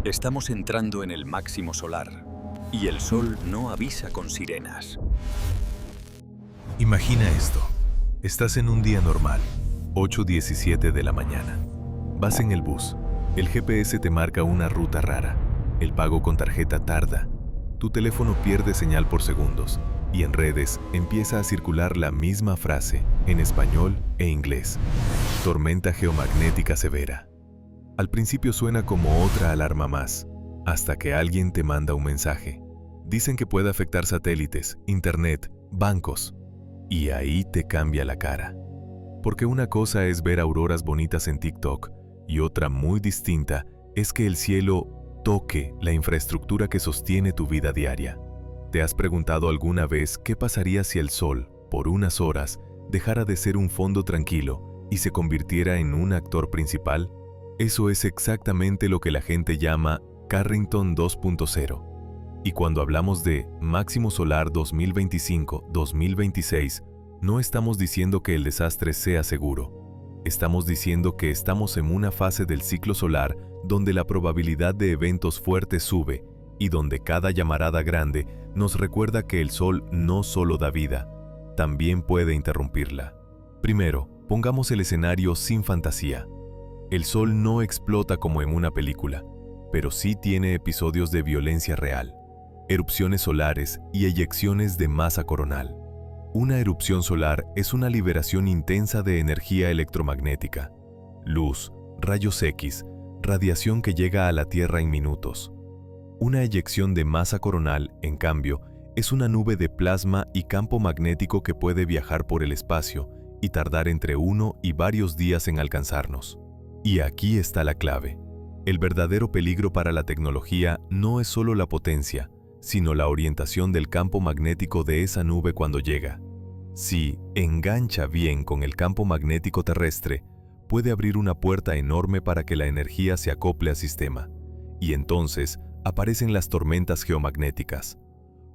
Estamos entrando en el máximo solar y el sol no avisa con sirenas. Imagina esto. Estás en un día normal, 8:17 de la mañana. Vas en el bus. El GPS te marca una ruta rara. El pago con tarjeta tarda. Tu teléfono pierde señal por segundos. Y en redes empieza a circular la misma frase, en español e inglés. Tormenta geomagnética severa. Al principio suena como otra alarma más, hasta que alguien te manda un mensaje. Dicen que puede afectar satélites, internet, bancos. Y ahí te cambia la cara. Porque una cosa es ver auroras bonitas en TikTok y otra muy distinta es que el cielo toque la infraestructura que sostiene tu vida diaria. ¿Te has preguntado alguna vez qué pasaría si el sol, por unas horas, dejara de ser un fondo tranquilo y se convirtiera en un actor principal? Eso es exactamente lo que la gente llama Carrington 2.0. Y cuando hablamos de máximo solar 2025-2026, no estamos diciendo que el desastre sea seguro. Estamos diciendo que estamos en una fase del ciclo solar donde la probabilidad de eventos fuertes sube y donde cada llamarada grande nos recuerda que el sol no solo da vida, también puede interrumpirla. Primero, pongamos el escenario sin fantasía. El sol no explota como en una película, pero sí tiene episodios de violencia real, erupciones solares y eyecciones de masa coronal. Una erupción solar es una liberación intensa de energía electromagnética, luz, rayos X, radiación que llega a la Tierra en minutos. Una eyección de masa coronal, en cambio, es una nube de plasma y campo magnético que puede viajar por el espacio y tardar entre 1 y varios días en alcanzarnos. Y aquí está la clave. El verdadero peligro para la tecnología no es solo la potencia, sino la orientación del campo magnético de esa nube cuando llega. Si engancha bien con el campo magnético terrestre, puede abrir una puerta enorme para que la energía se acople al sistema. Y entonces aparecen las tormentas geomagnéticas,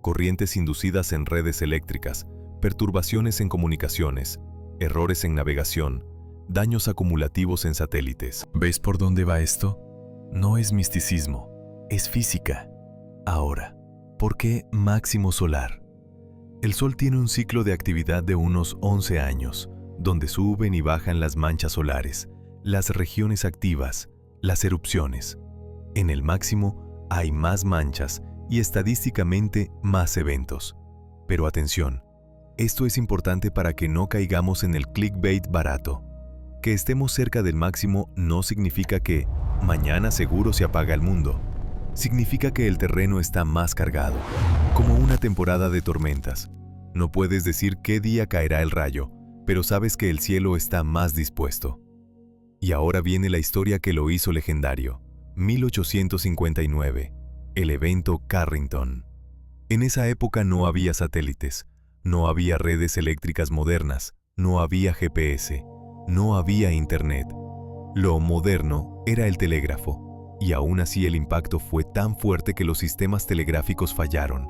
corrientes inducidas en redes eléctricas, perturbaciones en comunicaciones, errores en navegación, daños acumulativos en satélites. ¿Ves por dónde va esto? No es misticismo, es física. Ahora, ¿por qué máximo solar? El Sol tiene un ciclo de actividad de unos 11 años, donde suben y bajan las manchas solares, las regiones activas, las erupciones. En el máximo hay más manchas y estadísticamente más eventos. Pero atención, esto es importante para que no caigamos en el clickbait barato. Que estemos cerca del máximo no significa que mañana seguro se apaga el mundo. Significa que el terreno está más cargado, como una temporada de tormentas. No puedes decir qué día caerá el rayo, pero sabes que el cielo está más dispuesto. Y ahora viene la historia que lo hizo legendario. 1859, el evento Carrington. En esa época no había satélites, no había redes eléctricas modernas, no había GPS, no había internet. Lo moderno era el telégrafo. Y aún así el impacto fue tan fuerte que los sistemas telegráficos fallaron.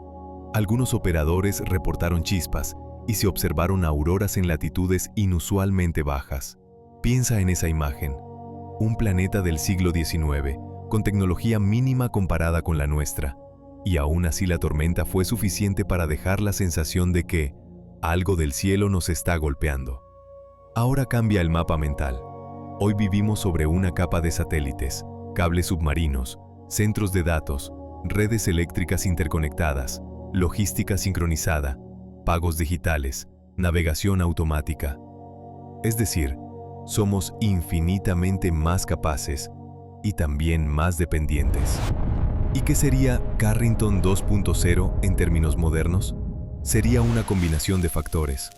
Algunos operadores reportaron chispas y se observaron auroras en latitudes inusualmente bajas. Piensa en esa imagen. Un planeta del siglo XIX, con tecnología mínima comparada con la nuestra. Y aún así la tormenta fue suficiente para dejar la sensación de que algo del cielo nos está golpeando. Ahora cambia el mapa mental. Hoy vivimos sobre una capa de satélites, cables submarinos, centros de datos, redes eléctricas interconectadas, logística sincronizada, pagos digitales, navegación automática. Es decir, somos infinitamente más capaces y también más dependientes. ¿Y qué sería Carrington 2.0 en términos modernos? Sería una combinación de factores.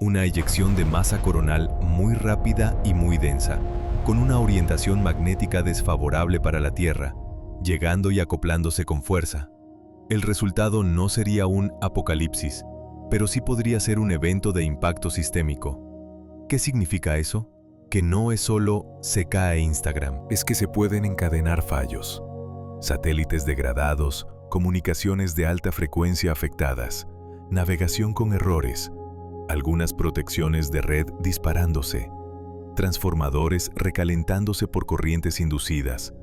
Una eyección de masa coronal muy rápida y muy densa, con una orientación magnética desfavorable para la Tierra, llegando y acoplándose con fuerza. El resultado no sería un apocalipsis, pero sí podría ser un evento de impacto sistémico. ¿Qué significa eso? Que no es solo se cae Instagram, es que se pueden encadenar fallos. Satélites degradados, comunicaciones de alta frecuencia afectadas, navegación con errores, algunas protecciones de red disparándose, transformadores recalentándose por corrientes inducidas,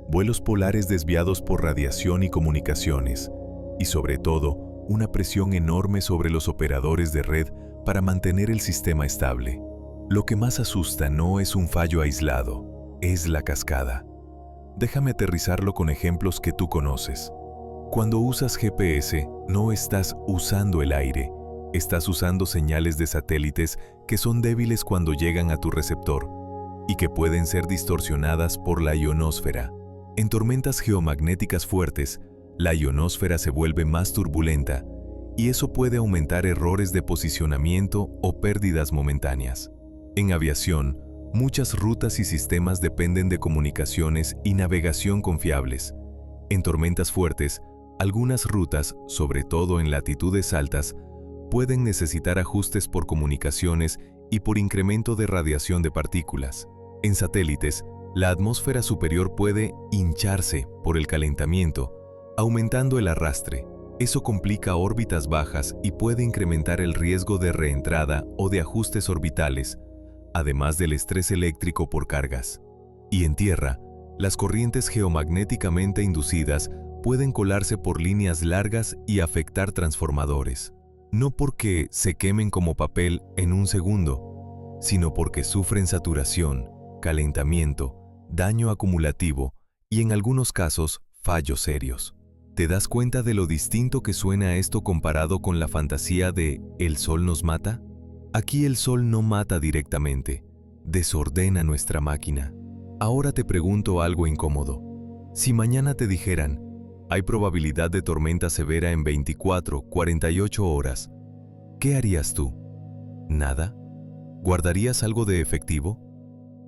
vuelos polares desviados por radiación y comunicaciones, y sobre todo, una presión enorme sobre los operadores de red para mantener el sistema estable. Lo que más asusta no es un fallo aislado, es la cascada. Déjame aterrizarlo con ejemplos que tú conoces. Cuando usas GPS, no estás usando el aire, estás usando señales de satélites que son débiles cuando llegan a tu receptor y que pueden ser distorsionadas por la ionosfera. En tormentas geomagnéticas fuertes, la ionosfera se vuelve más turbulenta y eso puede aumentar errores de posicionamiento o pérdidas momentáneas. En aviación, muchas rutas y sistemas dependen de comunicaciones y navegación confiables. En tormentas fuertes, algunas rutas, sobre todo en latitudes altas, pueden necesitar ajustes por comunicaciones y por incremento de radiación de partículas. En satélites, la atmósfera superior puede hincharse por el calentamiento, aumentando el arrastre. Eso complica órbitas bajas y puede incrementar el riesgo de reentrada o de ajustes orbitales, además del estrés eléctrico por cargas. Y en tierra, las corrientes geomagnéticamente inducidas pueden colarse por líneas largas y afectar transformadores. No porque se quemen como papel en un segundo, sino porque sufren saturación, calentamiento, daño acumulativo y en algunos casos, fallos serios. ¿Te das cuenta de lo distinto que suena esto comparado con la fantasía de «¿el sol nos mata»? Aquí el sol no mata directamente, desordena nuestra máquina. Ahora te pregunto algo incómodo. Si mañana te dijeran, hay probabilidad de tormenta severa en 24, 48 horas, ¿qué harías tú? ¿Nada? ¿Guardarías algo de efectivo?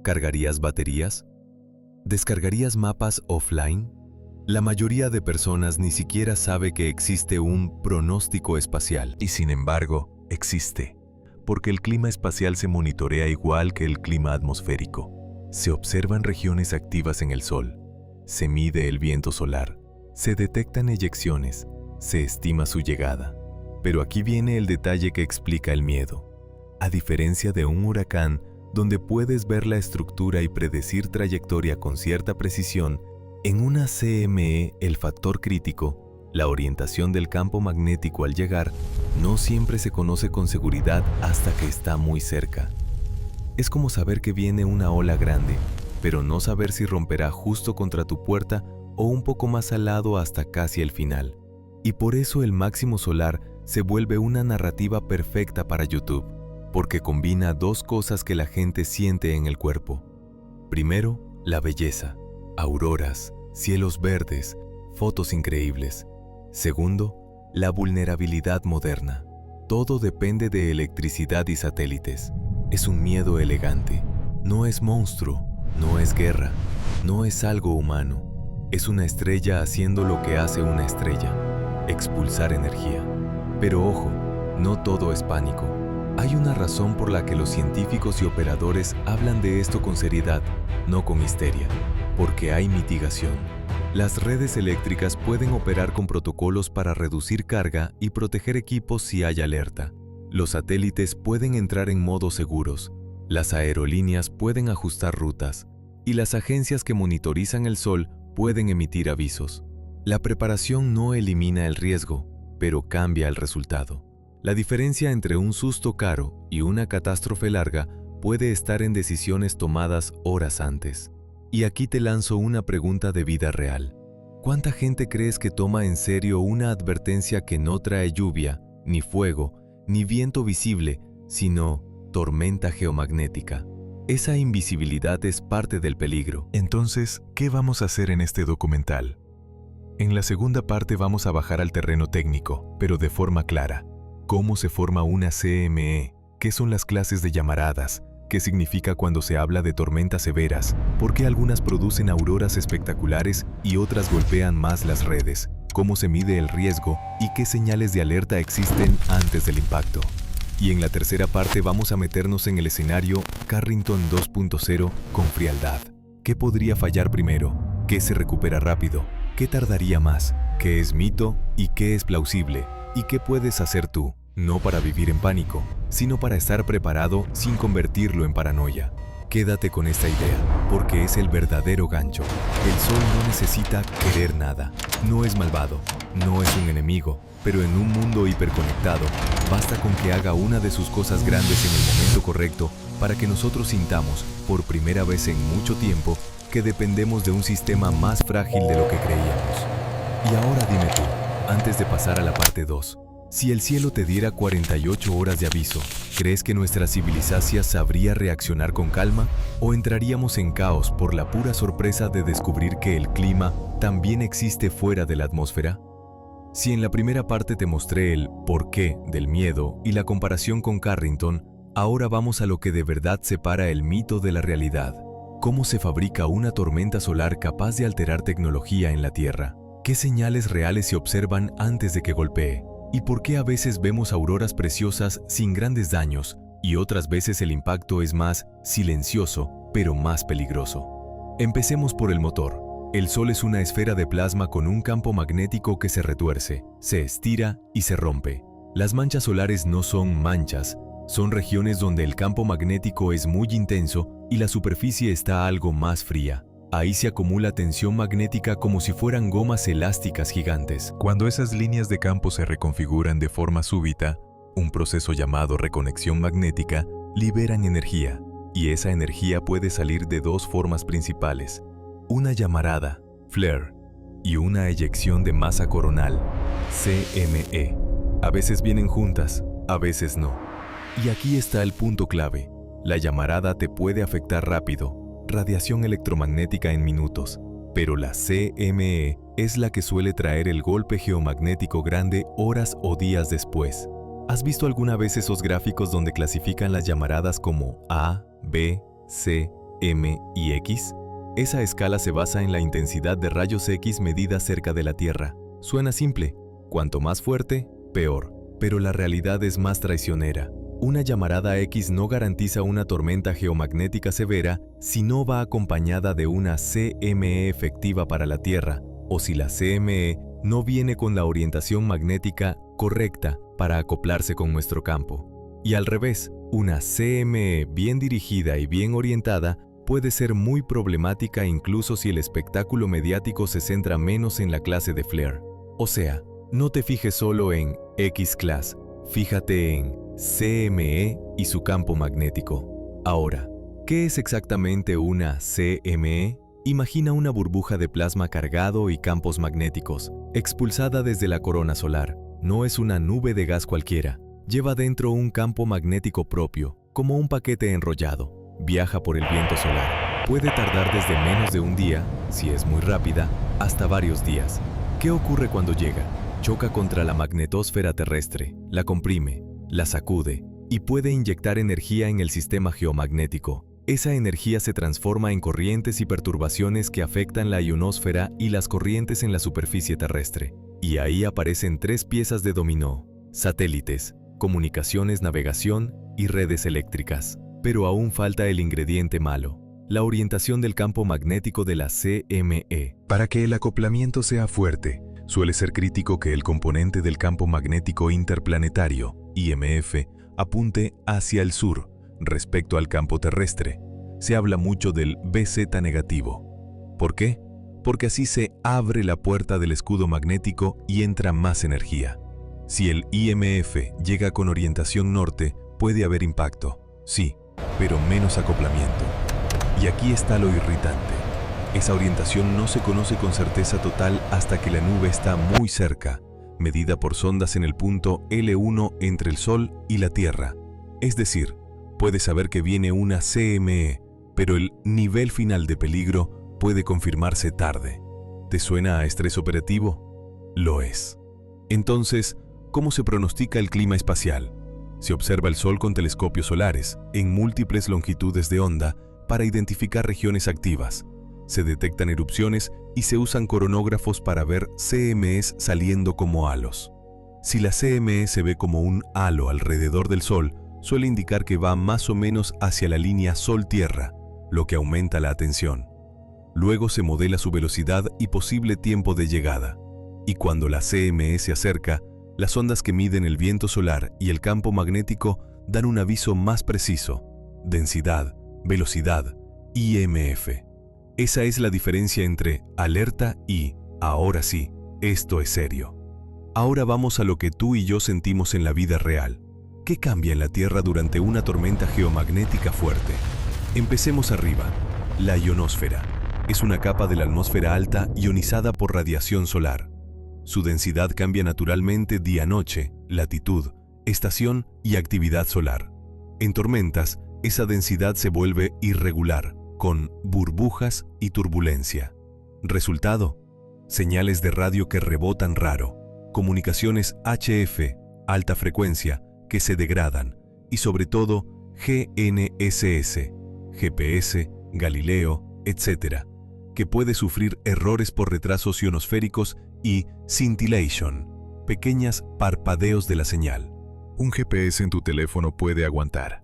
¿Cargarías baterías? ¿Descargarías mapas offline? La mayoría de personas ni siquiera sabe que existe un pronóstico espacial. Y sin embargo, existe. Porque el clima espacial se monitorea igual que el clima atmosférico. Se observan regiones activas en el Sol. Se mide el viento solar. Se detectan eyecciones. Se estima su llegada. Pero aquí viene el detalle que explica el miedo. A diferencia de un huracán, donde puedes ver la estructura y predecir trayectoria con cierta precisión, en una CME el factor crítico, la orientación del campo magnético al llegar, no siempre se conoce con seguridad hasta que está muy cerca. Es como saber que viene una ola grande, pero no saber si romperá justo contra tu puerta o un poco más al lado hasta casi el final. Y por eso el máximo solar se vuelve una narrativa perfecta para YouTube, porque combina dos cosas que la gente siente en el cuerpo. Primero, la belleza, auroras, cielos verdes, fotos increíbles. Segundo, la vulnerabilidad moderna. Todo depende de electricidad y satélites. Es un miedo elegante. No es monstruo, no es guerra, no es algo humano. Es una estrella haciendo lo que hace una estrella, expulsar energía. Pero ojo, no todo es pánico. Hay una razón por la que los científicos y operadores hablan de esto con seriedad, no con histeria, porque hay mitigación. Las redes eléctricas pueden operar con protocolos para reducir carga y proteger equipos si hay alerta. Los satélites pueden entrar en modos seguros, las aerolíneas pueden ajustar rutas, y las agencias que monitorizan el sol pueden emitir avisos. La preparación no elimina el riesgo, pero cambia el resultado. La diferencia entre un susto caro y una catástrofe larga puede estar en decisiones tomadas horas antes. Y aquí te lanzo una pregunta de vida real. ¿Cuánta gente crees que toma en serio una advertencia que no trae lluvia, ni fuego, ni viento visible, sino tormenta geomagnética? Esa invisibilidad es parte del peligro. Entonces, ¿qué vamos a hacer en este documental? En la segunda parte vamos a bajar al terreno técnico, pero de forma clara. ¿Cómo se forma una CME? ¿Qué son las clases de llamaradas? ¿Qué significa cuando se habla de tormentas severas? ¿Por qué algunas producen auroras espectaculares y otras golpean más las redes? ¿Cómo se mide el riesgo y qué señales de alerta existen antes del impacto? Y en la tercera parte vamos a meternos en el escenario Carrington 2.0 con frialdad. ¿Qué podría fallar primero? ¿Qué se recupera rápido? ¿Qué tardaría más? ¿Qué es mito y qué es plausible? ¿Y qué puedes hacer tú? No para vivir en pánico, sino para estar preparado sin convertirlo en paranoia. Quédate con esta idea, porque es el verdadero gancho. El Sol no necesita querer nada, no es malvado, no es un enemigo, pero en un mundo hiperconectado, basta con que haga una de sus cosas grandes en el momento correcto para que nosotros sintamos, por primera vez en mucho tiempo, que dependemos de un sistema más frágil de lo que creíamos. Y ahora dime tú, antes de pasar a la parte 2, si el cielo te diera 48 horas de aviso, ¿crees que nuestra civilización sabría reaccionar con calma o entraríamos en caos por la pura sorpresa de descubrir que el clima también existe fuera de la atmósfera? Si en la primera parte te mostré el porqué del miedo y la comparación con Carrington, ahora vamos a lo que de verdad separa el mito de la realidad. ¿Cómo se fabrica una tormenta solar capaz de alterar tecnología en la Tierra? ¿Qué señales reales se observan antes de que golpee? ¿Y por qué a veces vemos auroras preciosas sin grandes daños y otras veces el impacto es más silencioso, pero más peligroso? Empecemos por el motor. El Sol es una esfera de plasma con un campo magnético que se retuerce, se estira y se rompe. Las manchas solares no son manchas, son regiones donde el campo magnético es muy intenso y la superficie está algo más fría. Ahí se acumula tensión magnética como si fueran gomas elásticas gigantes. Cuando esas líneas de campo se reconfiguran de forma súbita, un proceso llamado reconexión magnética, liberan energía, y esa energía puede salir de dos formas principales: una llamarada, flare, y una eyección de masa coronal, CME. A veces vienen juntas, a veces no. Y aquí está el punto clave: la llamarada te puede afectar rápido, radiación electromagnética en minutos, pero la CME es la que suele traer el golpe geomagnético grande horas o días después. ¿Has visto alguna vez esos gráficos donde clasifican las llamaradas como A, B, C, M y X? Esa escala se basa en la intensidad de rayos X medida cerca de la Tierra. Suena simple, cuanto más fuerte, peor, pero la realidad es más traicionera. Una llamarada X no garantiza una tormenta geomagnética severa si no va acompañada de una CME efectiva para la Tierra, o si la CME no viene con la orientación magnética correcta para acoplarse con nuestro campo. Y al revés, una CME bien dirigida y bien orientada puede ser muy problemática incluso si el espectáculo mediático se centra menos en la clase de flare. O sea, no te fijes solo en X-class, fíjate en CME y su campo magnético. Ahora, ¿qué es exactamente una CME? Imagina una burbuja de plasma cargado y campos magnéticos, expulsada desde la corona solar. No es una nube de gas cualquiera. Lleva dentro un campo magnético propio, como un paquete enrollado. Viaja por el viento solar. Puede tardar desde menos de un día, si es muy rápida, hasta varios días. ¿Qué ocurre cuando llega? Choca contra la magnetosfera terrestre, la comprime, la sacude y puede inyectar energía en el sistema geomagnético. Esa energía se transforma en corrientes y perturbaciones que afectan la ionosfera y las corrientes en la superficie terrestre. Y ahí aparecen tres piezas de dominó: satélites, comunicaciones, navegación y redes eléctricas. Pero aún falta el ingrediente malo: la orientación del campo magnético de la CME. Para que el acoplamiento sea fuerte, suele ser crítico que el componente del campo magnético interplanetario, IMF, apunte hacia el sur respecto al campo terrestre. Se habla mucho del BZ negativo. ¿Por qué? Porque así se abre la puerta del escudo magnético y entra más energía. Si el IMF llega con orientación norte, puede haber impacto, sí, pero menos acoplamiento. Y aquí está lo irritante. Esa orientación no se conoce con certeza total hasta que la nube está muy cerca, medida por sondas en el punto L1 entre el Sol y la Tierra. Es decir, puedes saber que viene una CME, pero el nivel final de peligro puede confirmarse tarde. ¿Te suena a estrés operativo? Lo es. Entonces, ¿cómo se pronostica el clima espacial? Se observa el Sol con telescopios solares, en múltiples longitudes de onda, para identificar regiones activas. Se detectan erupciones y se usan coronógrafos para ver CMEs saliendo como halos. Si la CME se ve como un halo alrededor del Sol, suele indicar que va más o menos hacia la línea Sol-Tierra, lo que aumenta la atención. Luego se modela su velocidad y posible tiempo de llegada. Y cuando la CME se acerca, las ondas que miden el viento solar y el campo magnético dan un aviso más preciso: densidad, velocidad, IMF. Esa es la diferencia entre alerta y ahora sí, esto es serio. Ahora vamos a lo que tú y yo sentimos en la vida real. ¿Qué cambia en la Tierra durante una tormenta geomagnética fuerte? Empecemos arriba. La ionosfera. Es una capa de la atmósfera alta ionizada por radiación solar. Su densidad cambia naturalmente día-noche, latitud, estación y actividad solar. En tormentas, esa densidad se vuelve irregular, con burbujas y turbulencia. Resultado: señales de radio que rebotan raro, comunicaciones HF, alta frecuencia, que se degradan, y sobre todo GNSS, GPS, Galileo, etc., que puede sufrir errores por retrasos ionosféricos y scintillation, pequeñas parpadeos de la señal. Un GPS en tu teléfono puede aguantar.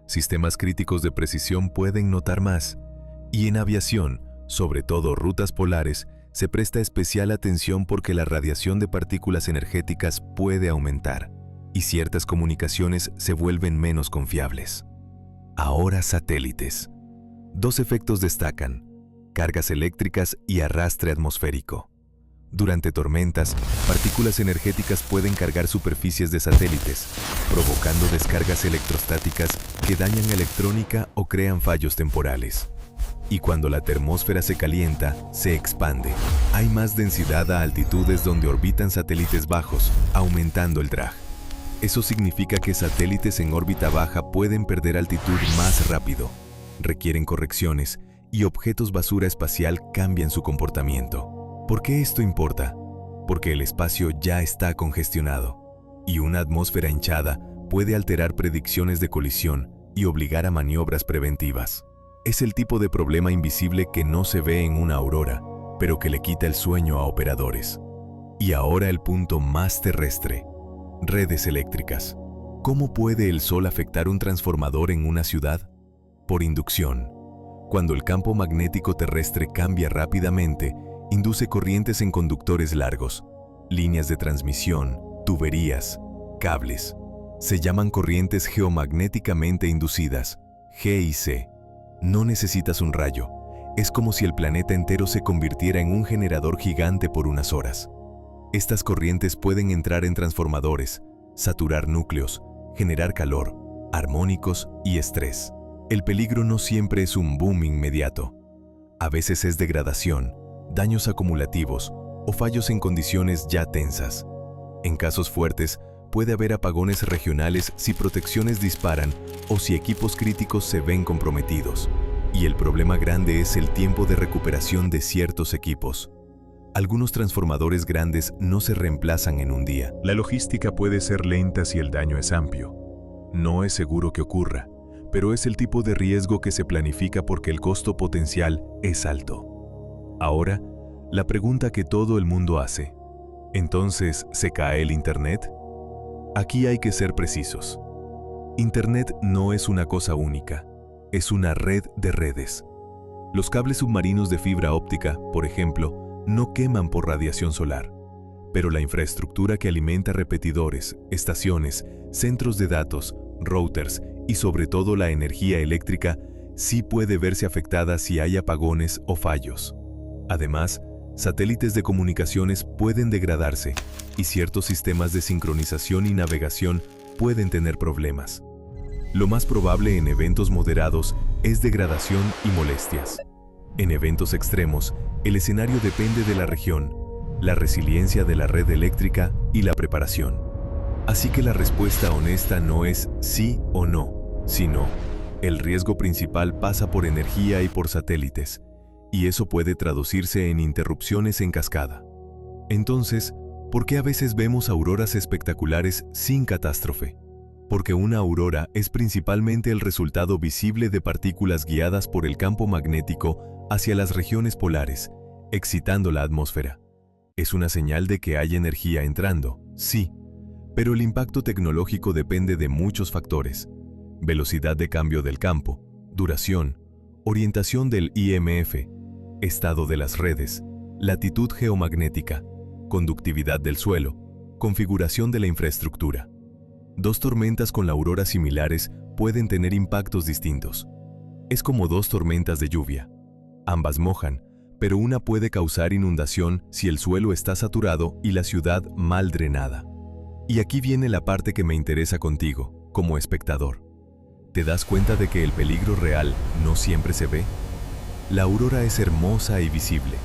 Sistemas críticos de precisión pueden notar más. Y en aviación, sobre todo rutas polares, se presta especial atención porque la radiación de partículas energéticas puede aumentar y ciertas comunicaciones se vuelven menos confiables. Ahora satélites. Dos efectos destacan: cargas eléctricas y arrastre atmosférico. Durante tormentas, partículas energéticas pueden cargar superficies de satélites, provocando descargas electrostáticas que dañan electrónica o crean fallos temporales. Y cuando la termósfera se calienta, se expande. Hay más densidad a altitudes donde orbitan satélites bajos, aumentando el drag. Eso significa que satélites en órbita baja pueden perder altitud más rápido, requieren correcciones y objetos basura espacial cambian su comportamiento. ¿Por qué esto importa? Porque el espacio ya está congestionado y una atmósfera hinchada puede alterar predicciones de colisión y obligar a maniobras preventivas. Es el tipo de problema invisible que no se ve en una aurora, pero que le quita el sueño a operadores. Y ahora el punto más terrestre: redes eléctricas. ¿Cómo puede el sol afectar un transformador en una ciudad? Por inducción. Cuando el campo magnético terrestre cambia rápidamente, induce corrientes en conductores largos, líneas de transmisión, tuberías, cables. Se llaman corrientes geomagnéticamente inducidas, GIC. No necesitas un rayo. Es como si el planeta entero se convirtiera en un generador gigante por unas horas. Estas corrientes pueden entrar en transformadores, saturar núcleos, generar calor, armónicos y estrés. El peligro no siempre es un boom inmediato. A veces es degradación, daños acumulativos o fallos en condiciones ya tensas. En casos fuertes, puede haber apagones regionales si protecciones disparan o si equipos críticos se ven comprometidos. Y el problema grande es el tiempo de recuperación de ciertos equipos. Algunos transformadores grandes no se reemplazan en un día. La logística puede ser lenta si el daño es amplio. No es seguro que ocurra, pero es el tipo de riesgo que se planifica porque el costo potencial es alto. Ahora, la pregunta que todo el mundo hace: ¿entonces se cae el Internet? Aquí hay que ser precisos. Internet no es una cosa única, es una red de redes. Los cables submarinos de fibra óptica, por ejemplo, no queman por radiación solar, pero la infraestructura que alimenta repetidores, estaciones, centros de datos, routers y sobre todo la energía eléctrica sí puede verse afectada si hay apagones o fallos. Además, satélites de comunicaciones pueden degradarse y ciertos sistemas de sincronización y navegación pueden tener problemas. Lo más probable en eventos moderados es degradación y molestias. En eventos extremos, el escenario depende de la región, la resiliencia de la red eléctrica y la preparación. Así que la respuesta honesta no es sí o no, sino el riesgo principal pasa por energía y por satélites, y eso puede traducirse en interrupciones en cascada. Entonces, ¿por qué a veces vemos auroras espectaculares sin catástrofe? Porque una aurora es principalmente el resultado visible de partículas guiadas por el campo magnético hacia las regiones polares, excitando la atmósfera. Es una señal de que hay energía entrando, sí, pero el impacto tecnológico depende de muchos factores: velocidad de cambio del campo, duración, orientación del IMF, estado de las redes, latitud geomagnética, conductividad del suelo, configuración de la infraestructura. Dos tormentas con la aurora similares pueden tener impactos distintos. Es como dos tormentas de lluvia. Ambas mojan, pero una puede causar inundación si el suelo está saturado y la ciudad mal drenada. Y aquí viene la parte que me interesa contigo, como espectador. ¿Te das cuenta de que el peligro real no siempre se ve? La aurora es hermosa y visible.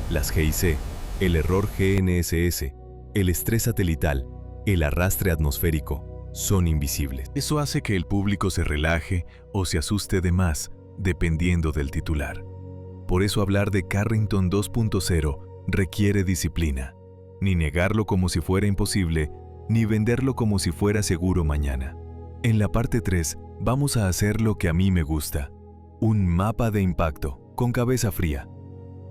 Las GIC, el error GNSS, el estrés satelital, el arrastre atmosférico, son invisibles. Eso hace que el público se relaje o se asuste de más, dependiendo del titular. Por eso hablar de Carrington 2.0 requiere disciplina. Ni negarlo como si fuera imposible, ni venderlo como si fuera seguro mañana. En la parte 3 vamos a hacer lo que a mí me gusta. Un mapa de impacto, con cabeza fría.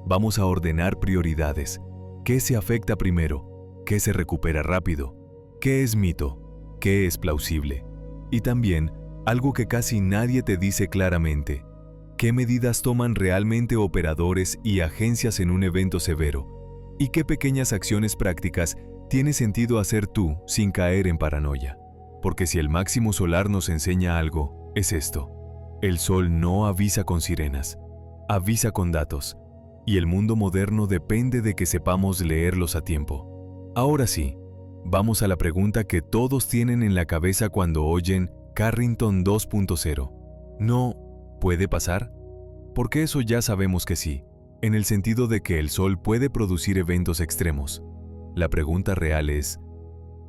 Vamos a ordenar prioridades. ¿Qué se afecta primero? ¿Qué se recupera rápido? ¿Qué es mito? ¿Qué es plausible? Y también, algo que casi nadie te dice claramente. ¿Qué medidas toman realmente operadores y agencias en un evento severo? ¿Y qué pequeñas acciones prácticas tiene sentido hacer tú sin caer en paranoia? Porque si el máximo solar nos enseña algo, es esto. El sol no avisa con sirenas, avisa con datos. Y el mundo moderno depende de que sepamos leerlos a tiempo. Ahora sí, vamos a la pregunta que todos tienen en la cabeza cuando oyen Carrington 2.0. ¿No puede pasar? Porque eso ya sabemos que sí, en el sentido de que el sol puede producir eventos extremos. La pregunta real es,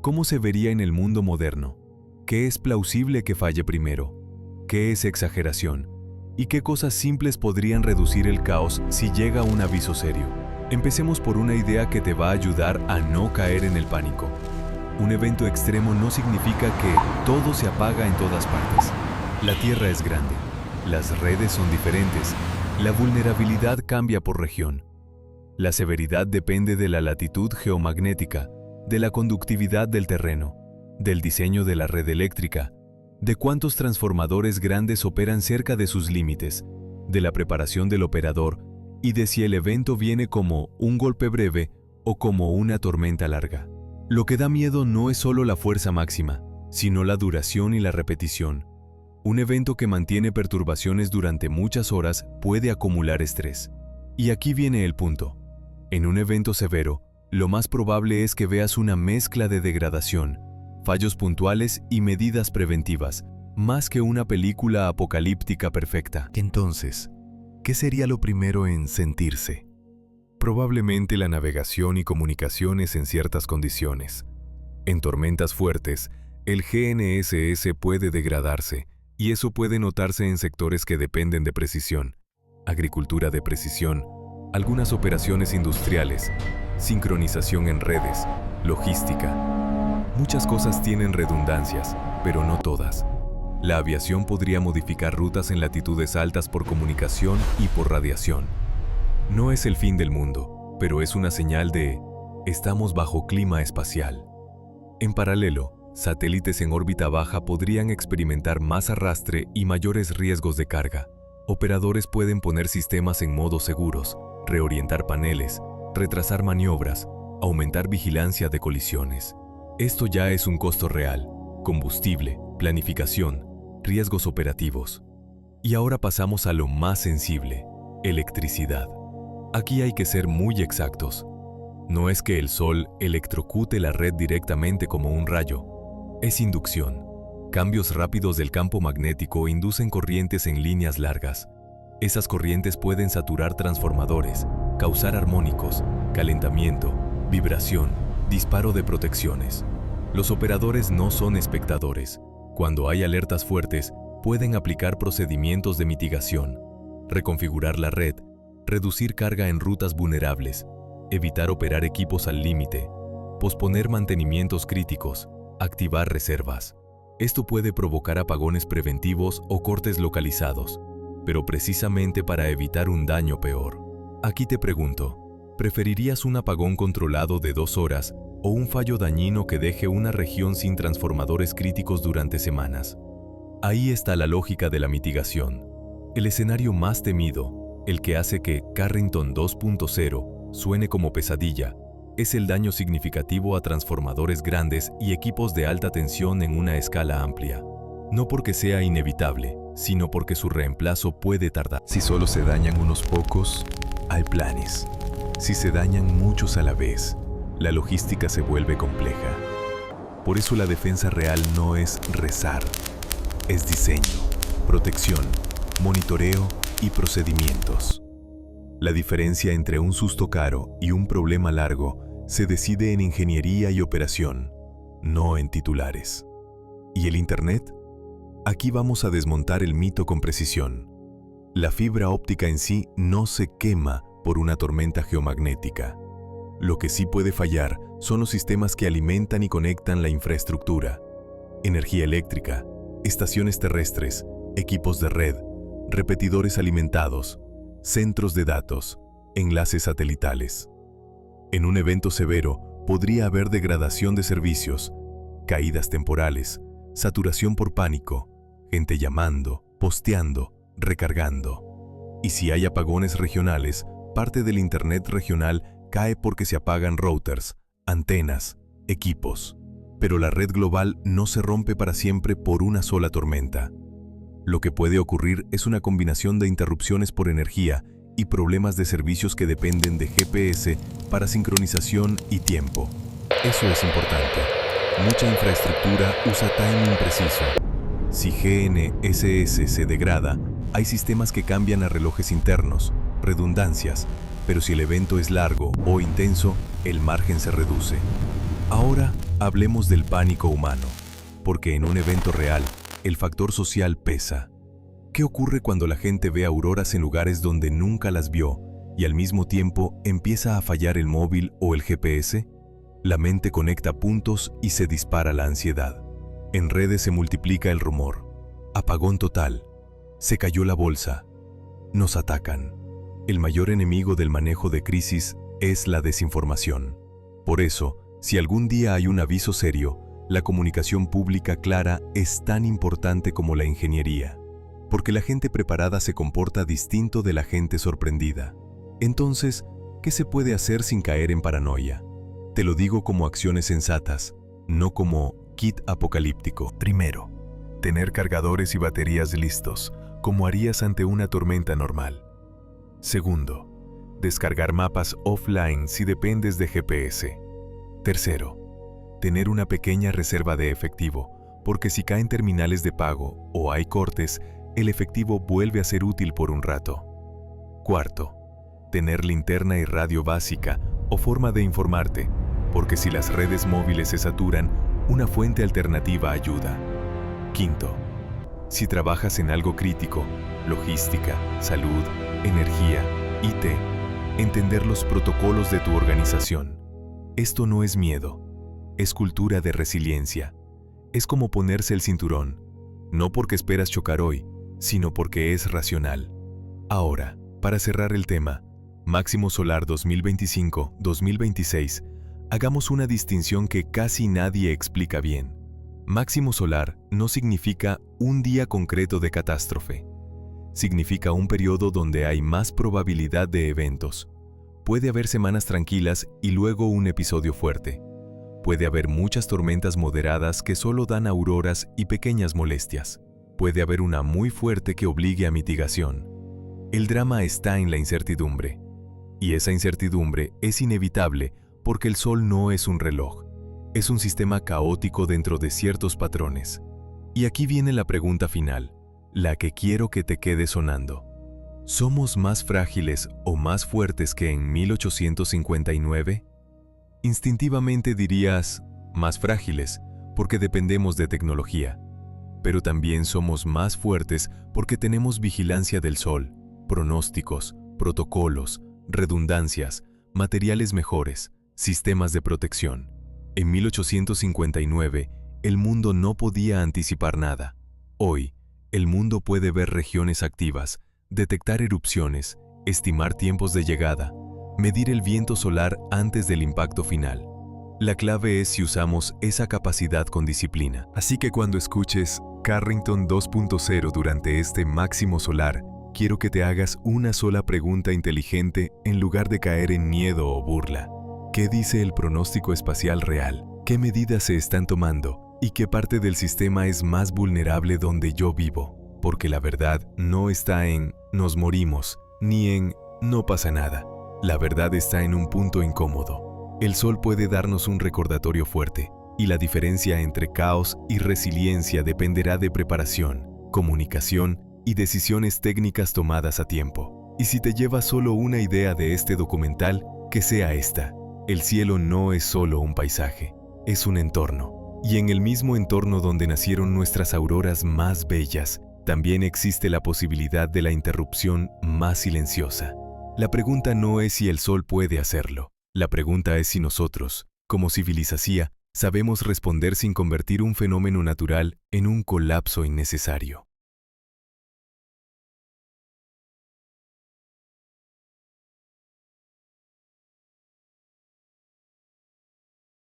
¿cómo se vería en el mundo moderno? ¿Qué es plausible que falle primero? ¿Qué es exageración? ¿Y qué cosas simples podrían reducir el caos si llega un aviso serio? Empecemos por una idea que te va a ayudar a no caer en el pánico. Un evento extremo no significa que todo se apaga en todas partes. La Tierra es grande, las redes son diferentes, la vulnerabilidad cambia por región. La severidad depende de la latitud geomagnética, de la conductividad del terreno, del diseño de la red eléctrica, de cuántos transformadores grandes operan cerca de sus límites, de la preparación del operador y de si el evento viene como un golpe breve o como una tormenta larga. Lo que da miedo no es solo la fuerza máxima, sino la duración y la repetición. Un evento que mantiene perturbaciones durante muchas horas puede acumular estrés. Y aquí viene el punto. En un evento severo, lo más probable es que veas una mezcla de degradación, fallos puntuales y medidas preventivas, más que una película apocalíptica perfecta. Entonces, ¿qué sería lo primero en sentirse? Probablemente la navegación y comunicaciones en ciertas condiciones. En tormentas fuertes, el GNSS puede degradarse, y eso puede notarse en sectores que dependen de precisión. Agricultura de precisión, algunas operaciones industriales, sincronización en redes, logística. Muchas cosas tienen redundancias, pero no todas. La aviación podría modificar rutas en latitudes altas por comunicación y por radiación. No es el fin del mundo, pero es una señal de estamos bajo clima espacial. En paralelo, satélites en órbita baja podrían experimentar más arrastre y mayores riesgos de carga. Operadores pueden poner sistemas en modos seguros, reorientar paneles, retrasar maniobras, aumentar vigilancia de colisiones. Esto ya es un costo real: combustible, planificación, riesgos operativos. Y ahora pasamos a lo más sensible: electricidad. Aquí hay que ser muy exactos. No es que el sol electrocute la red directamente como un rayo. Es inducción. Cambios rápidos del campo magnético inducen corrientes en líneas largas. Esas corrientes pueden saturar transformadores, causar armónicos, calentamiento, vibración, disparo de protecciones. Los operadores no son espectadores. Cuando hay alertas fuertes, pueden aplicar procedimientos de mitigación, reconfigurar la red, reducir carga en rutas vulnerables, evitar operar equipos al límite, posponer mantenimientos críticos, activar reservas. Esto puede provocar apagones preventivos o cortes localizados, pero precisamente para evitar un daño peor. Aquí te pregunto, ¿preferirías un apagón controlado de 2 horas o un fallo dañino que deje una región sin transformadores críticos durante semanas? Ahí está la lógica de la mitigación. El escenario más temido, el que hace que Carrington 2.0 suene como pesadilla, es el daño significativo a transformadores grandes y equipos de alta tensión en una escala amplia. No porque sea inevitable, sino porque su reemplazo puede tardar. Si solo se dañan unos pocos, hay planes. Si se dañan muchos a la vez, la logística se vuelve compleja. Por eso la defensa real no es rezar, es diseño, protección, monitoreo y procedimientos. La diferencia entre un susto caro y un problema largo se decide en ingeniería y operación, no en titulares. ¿Y el Internet? Aquí vamos a desmontar el mito con precisión. La fibra óptica en sí no se quema por una tormenta geomagnética. Lo que sí puede fallar son los sistemas que alimentan y conectan la infraestructura. Energía eléctrica, estaciones terrestres, equipos de red, repetidores alimentados, centros de datos, enlaces satelitales. En un evento severo podría haber degradación de servicios, caídas temporales, saturación por pánico, gente llamando, posteando, recargando. Y si hay apagones regionales, parte del Internet regional cae porque se apagan routers, antenas, equipos. Pero la red global no se rompe para siempre por una sola tormenta. Lo que puede ocurrir es una combinación de interrupciones por energía y problemas de servicios que dependen de GPS para sincronización y tiempo. Eso es importante. Mucha infraestructura usa timing preciso. Si GNSS se degrada, hay sistemas que cambian a relojes internos, redundancias, pero si el evento es largo o intenso, el margen se reduce. Ahora hablemos del pánico humano, porque en un evento real, el factor social pesa. ¿Qué ocurre cuando la gente ve auroras en lugares donde nunca las vio y al mismo tiempo empieza a fallar el móvil o el GPS? La mente conecta puntos y se dispara la ansiedad. En redes se multiplica el rumor. Apagón total. Se cayó la bolsa. Nos atacan. El mayor enemigo del manejo de crisis es la desinformación. Por eso, si algún día hay un aviso serio, la comunicación pública clara es tan importante como la ingeniería, porque la gente preparada se comporta distinto de la gente sorprendida. Entonces, ¿qué se puede hacer sin caer en paranoia? Te lo digo como acciones sensatas, no como kit apocalíptico. Primero, tener cargadores y baterías listos, como harías ante una tormenta normal. Segundo, descargar mapas offline si dependes de GPS. Tercero, tener una pequeña reserva de efectivo, porque si caen terminales de pago o hay cortes, el efectivo vuelve a ser útil por un rato. Cuarto, tener linterna y radio básica o forma de informarte, porque si las redes móviles se saturan, una fuente alternativa ayuda. Quinto, si trabajas en algo crítico, logística, salud, energía, IT, entender los protocolos de tu organización. Esto no es miedo, es cultura de resiliencia. Es como ponerse el cinturón, no porque esperas chocar hoy, sino porque es racional. Ahora, para cerrar el tema, Máximo Solar 2025-2026, hagamos una distinción que casi nadie explica bien. Máximo Solar no significa un día concreto de catástrofe. Significa un periodo donde hay más probabilidad de eventos. Puede haber semanas tranquilas y luego un episodio fuerte. Puede haber muchas tormentas moderadas que solo dan auroras y pequeñas molestias. Puede haber una muy fuerte que obligue a mitigación. El drama está en la incertidumbre. Y esa incertidumbre es inevitable porque el Sol no es un reloj. Es un sistema caótico dentro de ciertos patrones. Y aquí viene la pregunta final, la que quiero que te quede sonando. ¿Somos más frágiles o más fuertes que en 1859? Instintivamente dirías, más frágiles, porque dependemos de tecnología. Pero también somos más fuertes porque tenemos vigilancia del Sol, pronósticos, protocolos, redundancias, materiales mejores, sistemas de protección. En 1859, el mundo no podía anticipar nada. Hoy, el mundo puede ver regiones activas, detectar erupciones, estimar tiempos de llegada, medir el viento solar antes del impacto final. La clave es si usamos esa capacidad con disciplina. Así que cuando escuches Carrington 2.0 durante este Máximo Solar, quiero que te hagas una sola pregunta inteligente en lugar de caer en miedo o burla. ¿Qué dice el pronóstico espacial real? ¿Qué medidas se están tomando? ¿Y qué parte del sistema es más vulnerable donde yo vivo? porque la verdad no está en nos morimos, ni en no pasa nada. La verdad está en un punto incómodo. El sol puede darnos un recordatorio fuerte, y la diferencia entre caos y resiliencia dependerá de preparación, comunicación y decisiones técnicas tomadas a tiempo. Y si te llevas solo una idea de este documental, que sea esta: el cielo no es solo un paisaje, es un entorno. Y en el mismo entorno donde nacieron nuestras auroras más bellas, también existe la posibilidad de la interrupción más silenciosa. La pregunta no es si el sol puede hacerlo. La pregunta es si nosotros, como civilización, sabemos responder sin convertir un fenómeno natural en un colapso innecesario.